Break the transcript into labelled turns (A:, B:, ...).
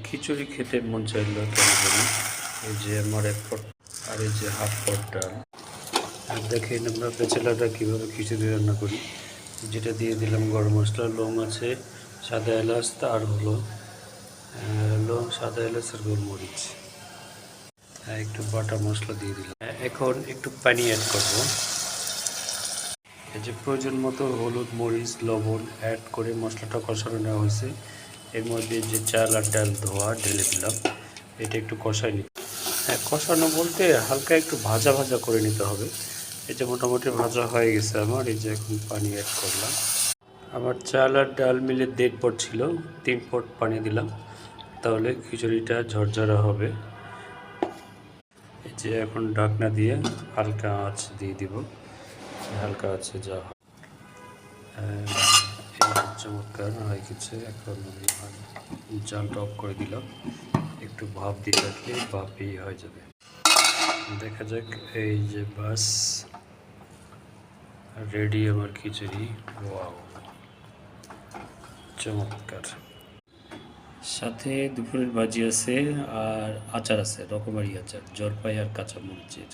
A: খিচুড়ি খেতে মন চাইলো কেন জানি। এই যে আমার 1 পট আর এই যে হাফ পট ডাল। আর দেখেন আমরা ব্যাচেলাররা কীভাবে খিচুড়ি রান্না করি। যেটা দিয়ে দিলাম গরম মশলা, লং আছে, সাদা এলাচ, আর হলো লং, সাদা এলাচ আর গোলমরিচ। একটু বাটা মশলা দিয়ে দিলাম। এখন একটু পানি অ্যাড করব। এই যে প্রয়োজন মতো হলুদ, মরিচ, লবণ অ্যাড করে মশলাটা কষানো নেওয়া হয়েছে। এর মধ্যে যে চাল আর ডাল ধোয়া ঢেলে দিলাম। এটা একটু কষাই নিতে, কষানো বলতে হালকা একটু ভাজা ভাজা করে নিতে হবে। এই যে মোটামুটি ভাজা হয়ে গেছে আমার। এই যে এখন পানি অ্যাড করলাম। আমার চাল আর ডাল মিলে 1.5 পট ছিল, 3 পট পানি দিলাম, তাহলে খিচুড়িটা ঝরঝরা হবে। এই যে এখন ঢাকনা দিয়ে হালকা আঁচ দিয়ে দিব। হালকা আছে যা চমৎকার হয়ে গেছে। এখন আমি জালটা অফ করে দিলাম। একটু ভাপ দিয়ে রাখলে ভাপই হয়ে যাবে। দেখা যাক। এই যে বাস রেডি আমার খিচুড়ি। ওয়াও, চমৎকার। সাথে দুপুরের ভাজি আছে আর আচার আছে, রকমারি আচার, জলপাই আর কাঁচা মরিচের।